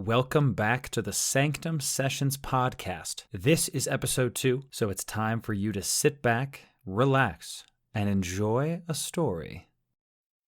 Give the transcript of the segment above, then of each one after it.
Welcome back to the Sanctum Sessions podcast. This is episode 2, so it's time for you to sit back, relax, and enjoy a story.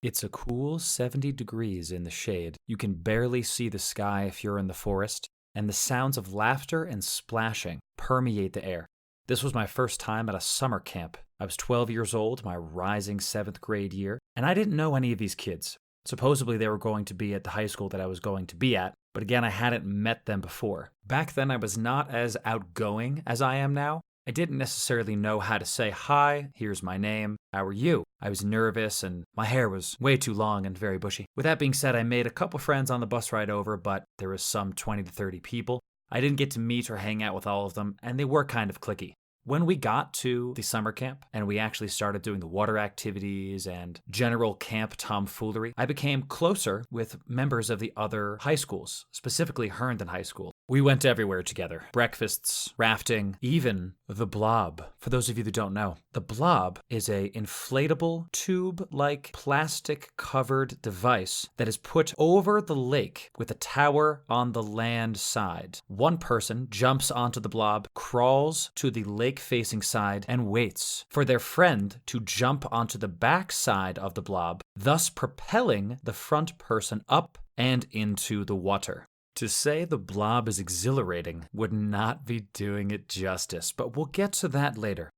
It's a cool 70 degrees in the shade. You can barely see the sky if you're in the forest, and the sounds of laughter and splashing permeate the air. This was my first time at a summer camp. I was 12 years old, my rising 7th grade year, and I didn't know any of these kids. Supposedly they were going to be at the high school that I was going to be at, but again, I hadn't met them before. Back then, I was not as outgoing as I am now. I didn't necessarily know how to say, "Hi, here's my name, how are you?" I was nervous and my hair was way too long and very bushy. With that being said, I made a couple friends on the bus ride over, but there was some 20 to 30 people. I didn't get to meet or hang out with all of them, and they were kind of cliquey. When we got to the summer camp and we actually started doing the water activities and general camp tomfoolery, I became closer with members of the other high schools, specifically Herndon High School. We went everywhere together. Breakfasts, rafting, even the Blob. For those of you that don't know, the Blob is a inflatable tube-like plastic-covered device that is put over the lake with a tower on the land side. One person jumps onto the Blob, crawls to the lake-facing side, and waits for their friend to jump onto the back side of the Blob, thus propelling the front person up and into the water. To say the Blob is exhilarating would not be doing it justice, but we'll get to that later.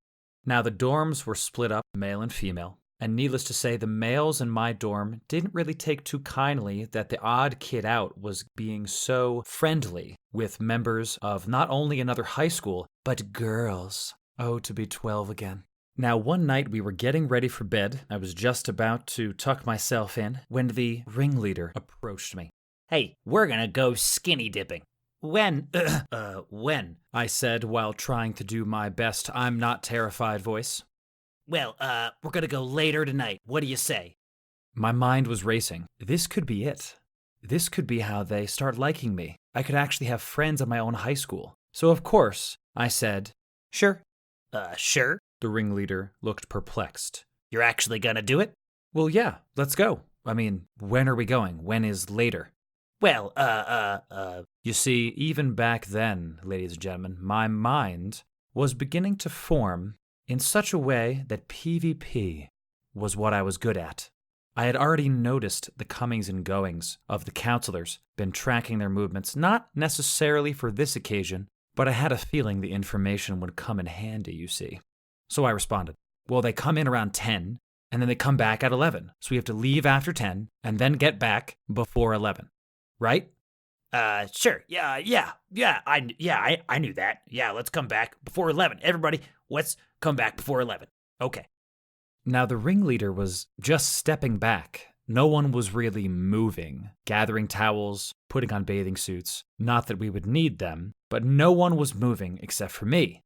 Now, the dorms were split up, male and female, and needless to say, the males in my dorm didn't really take too kindly that the odd kid out was being so friendly with members of not only another high school, but girls. Oh, to be 12 again. Now, one night we were getting ready for bed. I was just about to tuck myself in when the ringleader approached me. "Hey, we're gonna go skinny dipping." "When?" When? I said while trying to do my best I'm not terrified voice. "Well, we're gonna go later tonight. What do you say?" My mind was racing. This could be it. This could be how they start liking me. I could actually have friends at my own high school. So of course, I said, "Sure." Sure? The ringleader looked perplexed. You're actually gonna do it? "Well, yeah, let's go. I mean, when are we going? When is later?" Well, You see, even back then, ladies and gentlemen, my mind was beginning to form in such a way that PvP was what I was good at. I had already noticed the comings and goings of the counselors, been tracking their movements, not necessarily for this occasion, but I had a feeling the information would come in handy, you see. So I responded, "Well, they come in around 10, and then they come back at 11, so we have to leave after 10, and then get back before 11. Right?" Sure. Yeah, I knew that. Yeah, let's come back before 11. Everybody, let's come back before 11. Okay. Now, the ringleader was just stepping back. No one was really moving, gathering towels, putting on bathing suits. Not that we would need them, but no one was moving except for me.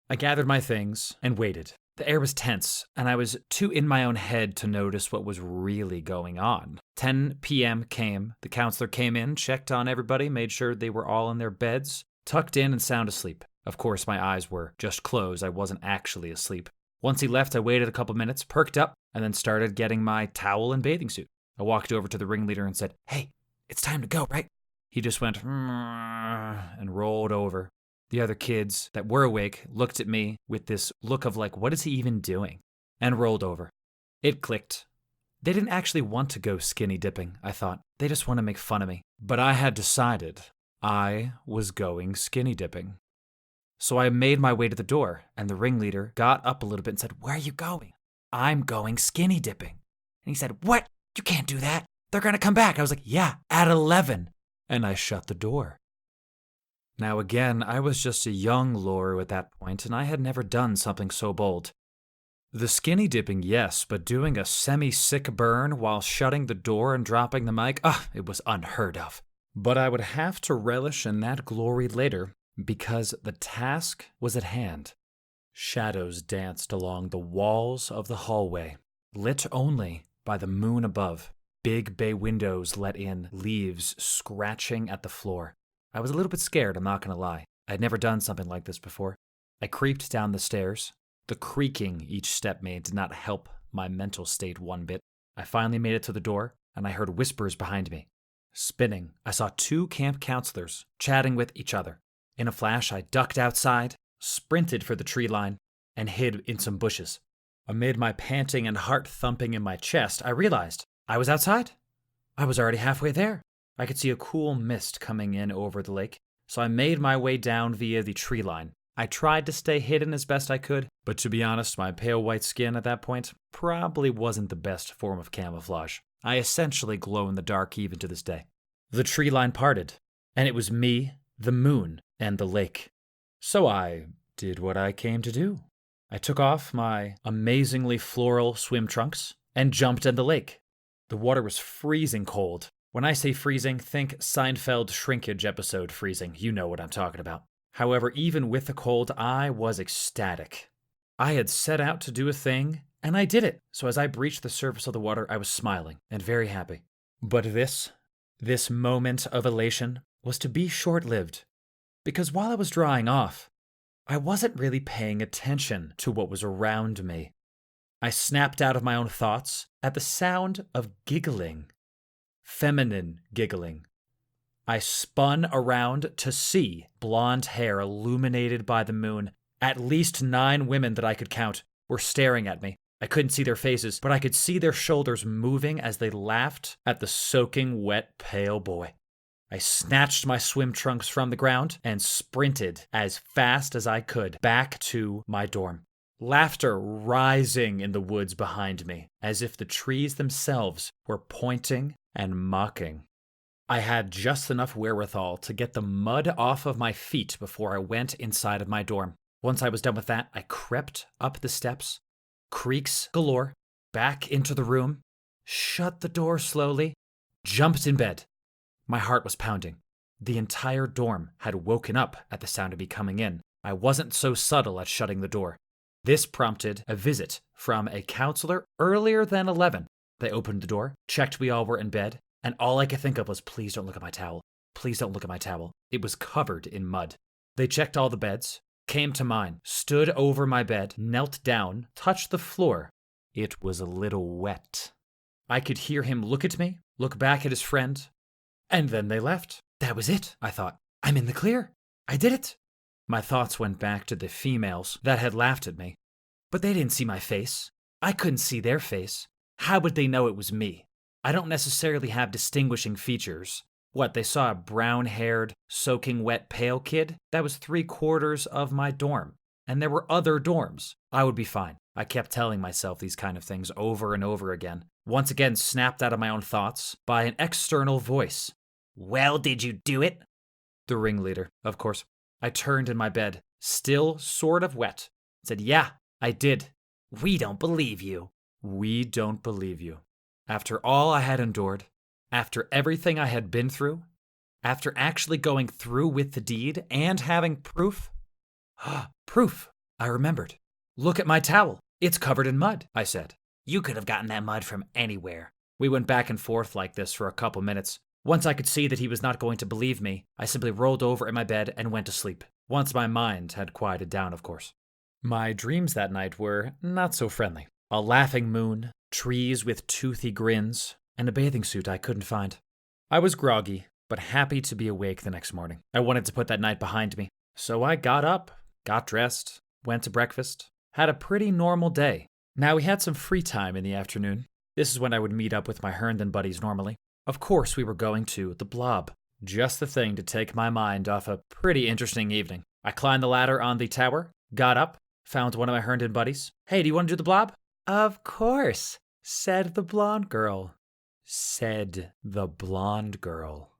I gathered my things and waited. The air was tense, and I was too in my own head to notice what was really going on. 10 p.m. came. The counselor came in, checked on everybody, made sure they were all in their beds, tucked in and sound asleep. Of course, my eyes were just closed. I wasn't actually asleep. Once he left, I waited a couple minutes, perked up, and then started getting my towel and bathing suit. I walked over to the ringleader and said, "Hey, it's time to go, right?" He just went, and rolled over. The other kids that were awake looked at me with this look of like, what is he even doing? And rolled over. It clicked. They didn't actually want to go skinny dipping, I thought. They just want to make fun of me. But I had decided I was going skinny dipping. So I made my way to the door, and the ringleader got up a little bit and said, "Where are you going?" "I'm going skinny dipping." And he said, "What? You can't do that. They're going to come back." I was like, "Yeah, at 11. And I shut the door. Now again, I was just a young Loru at that point, and I had never done something so bold. The skinny dipping, yes, but doing a semi-sick burn while shutting the door and dropping the mic, it was unheard of. But I would have to relish in that glory later, because the task was at hand. Shadows danced along the walls of the hallway, lit only by the moon above. Big bay windows let in, leaves scratching at the floor. I was a little bit scared, I'm not going to lie. I'd never done something like this before. I creeped down the stairs. The creaking each step made did not help my mental state one bit. I finally made it to the door, and I heard whispers behind me. Spinning, I saw 2 camp counselors chatting with each other. In a flash, I ducked outside, sprinted for the tree line, and hid in some bushes. Amid my panting and heart thumping in my chest, I realized I was outside. I was already halfway there. I could see a cool mist coming in over the lake, so I made my way down via the tree line. I tried to stay hidden as best I could, but to be honest, my pale white skin at that point probably wasn't the best form of camouflage. I essentially glow in the dark even to this day. The tree line parted, and it was me, the moon, and the lake. So I did what I came to do. I took off my amazingly floral swim trunks and jumped in the lake. The water was freezing cold. When I say freezing, think Seinfeld shrinkage episode freezing. You know what I'm talking about. However, even with the cold, I was ecstatic. I had set out to do a thing, and I did it. So as I breached the surface of the water, I was smiling and very happy. But this moment of elation was to be short-lived. Because while I was drying off, I wasn't really paying attention to what was around me. I snapped out of my own thoughts at the sound of giggling. Feminine giggling. I spun around to see blonde hair illuminated by the moon. At least 9 women that I could count were staring at me. I couldn't see their faces, but I could see their shoulders moving as they laughed at the soaking wet pale boy. I snatched my swim trunks from the ground and sprinted as fast as I could back to my dorm. Laughter rising in the woods behind me, as if the trees themselves were pointing and mocking. I had just enough wherewithal to get the mud off of my feet before I went inside of my dorm. Once I was done with that, I crept up the steps, creaks galore, back into the room, shut the door slowly, jumped in bed. My heart was pounding. The entire dorm had woken up at the sound of me coming in. I wasn't so subtle at shutting the door. This prompted a visit from a counselor earlier than 11. They opened the door, checked we all were in bed, and all I could think of was, please don't look at my towel. Please don't look at my towel. It was covered in mud. They checked all the beds, came to mine, stood over my bed, knelt down, touched the floor. It was a little wet. I could hear him look at me, look back at his friend, and then they left. That was it, I thought. I'm in the clear. I did it. My thoughts went back to the females that had laughed at me. But they didn't see my face. I couldn't see their face. How would they know it was me? I don't necessarily have distinguishing features. What, they saw a brown-haired, soaking wet pale kid? That was 3/4 of my dorm. And there were other dorms. I would be fine. I kept telling myself these kind of things over and over again. Once again snapped out of my own thoughts by an external voice. Well, did you do it? The ringleader, of course. I turned in my bed, still sort of wet. Said, yeah, I did. We don't believe you. We don't believe you. After all I had endured, after everything I had been through, after actually going through with the deed and having proof. Proof, I remembered. Look at my towel. It's covered in mud, I said. You could have gotten that mud from anywhere. We went back and forth like this for a couple minutes. Once I could see that he was not going to believe me, I simply rolled over in my bed and went to sleep. Once my mind had quieted down, of course. My dreams that night were not so friendly. A laughing moon, trees with toothy grins, and a bathing suit I couldn't find. I was groggy, but happy to be awake the next morning. I wanted to put that night behind me. So I got up, got dressed, went to breakfast, had a pretty normal day. Now we had some free time in the afternoon. This is when I would meet up with my Herndon buddies normally. Of course we were going to the Blob. Just the thing to take my mind off a pretty interesting evening. I climbed the ladder on the tower, got up, found one of my Herndon buddies. Hey, do you want to do the Blob? Of course, said the blonde girl. Said the blonde girl.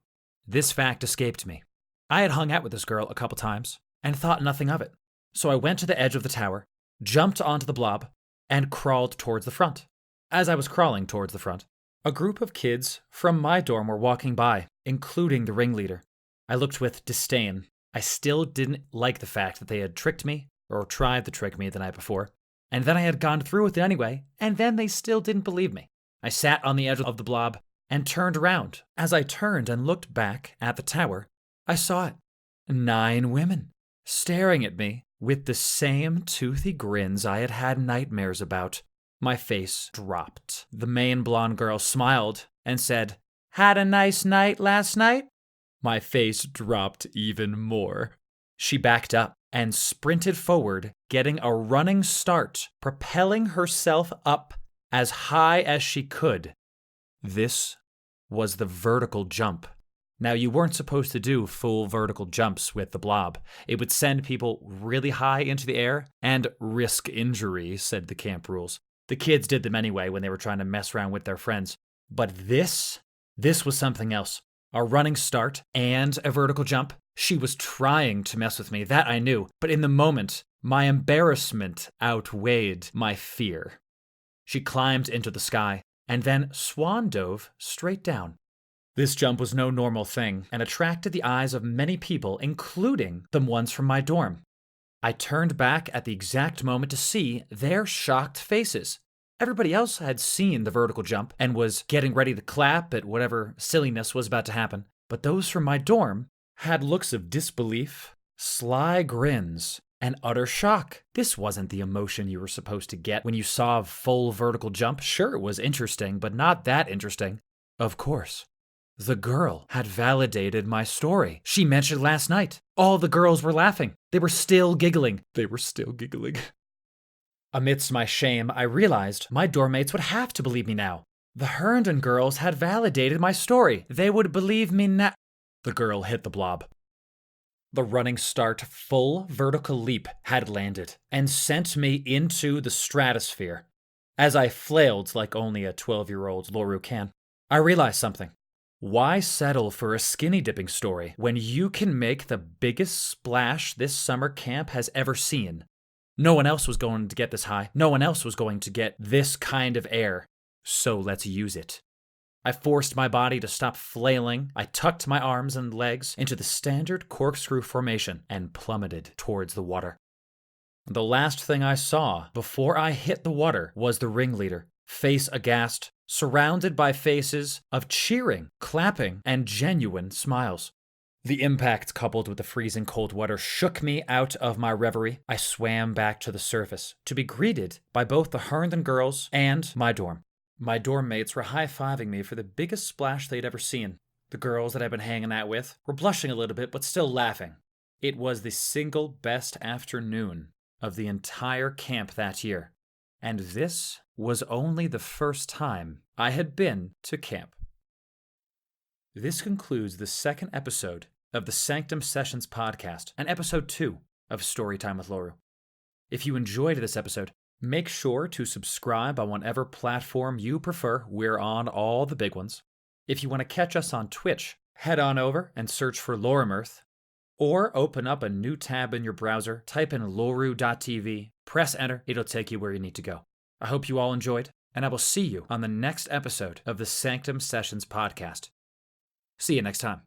This fact escaped me. I had hung out with this girl a couple times and thought nothing of it. So I went to the edge of the tower, jumped onto the Blob, and crawled towards the front. As I was crawling towards the front, a group of kids from my dorm were walking by, including the ringleader. I looked with disdain. I still didn't like the fact that they had tricked me, or tried to trick me the night before, and then I had gone through with it anyway, and then they still didn't believe me. I sat on the edge of the Blob and turned around. As I turned and looked back at the tower, I saw it. 9 women, staring at me with the same toothy grins I had had nightmares about. My face dropped. The main blonde girl smiled and said, Had a nice night last night?" My face dropped even more. She backed up and sprinted forward, getting a running start, propelling herself up as high as she could. This was the vertical jump. Now, you weren't supposed to do full vertical jumps with the Blob. It would send people really high into the air and risk injury, said the camp rules. The kids did them anyway when they were trying to mess around with their friends. But this was something else. A running start and a vertical jump. She was trying to mess with me, that I knew. But in the moment, my embarrassment outweighed my fear. She climbed into the sky and then swan dove straight down. This jump was no normal thing and attracted the eyes of many people, including the ones from my dorm. I turned back at the exact moment to see their shocked faces. Everybody else had seen the vertical jump and was getting ready to clap at whatever silliness was about to happen. But those from my dorm had looks of disbelief, sly grins, and utter shock. This wasn't the emotion you were supposed to get when you saw a full vertical jump. Sure, it was interesting, but not that interesting. Of course. The girl had validated my story. She mentioned last night. All the girls were laughing. They were still giggling. Amidst my shame, I realized my dorm mates would have to believe me now. The Herndon girls had validated my story. They would believe me now. The girl hit the Blob. The running start full vertical leap had landed and sent me into the stratosphere. As I flailed like only a 12-year-old Loru can, I realized something. Why settle for a skinny dipping story when you can make the biggest splash this summer camp has ever seen? No one else was going to get this high. No one else was going to get this kind of air. So let's use it. I forced my body to stop flailing. I tucked my arms and legs into the standard corkscrew formation and plummeted towards the water. The last thing I saw before I hit the water was the ringleader, face aghast, surrounded by faces of cheering, clapping, and genuine smiles. The impact, coupled with the freezing cold water, shook me out of my reverie. I swam back to the surface to be greeted by both the Herndon girls and my dorm. My dorm mates were high-fiving me for the biggest splash they'd ever seen. The girls that I'd been hanging out with were blushing a little bit, but still laughing. It was the single best afternoon of the entire camp that year. And this was only the first time I had been to camp. This concludes the second episode of the Sanctum Sessions podcast and episode 2 of Storytime with Loru. If you enjoyed this episode, make sure to subscribe on whatever platform you prefer. We're on all the big ones. If you want to catch us on Twitch, head on over and search for Lorumirth, or open up a new tab in your browser, type in loru.tv, press enter, it'll take you where you need to go. I hope you all enjoyed, and I will see you on the next episode of the Sanctum Sessions podcast. See you next time.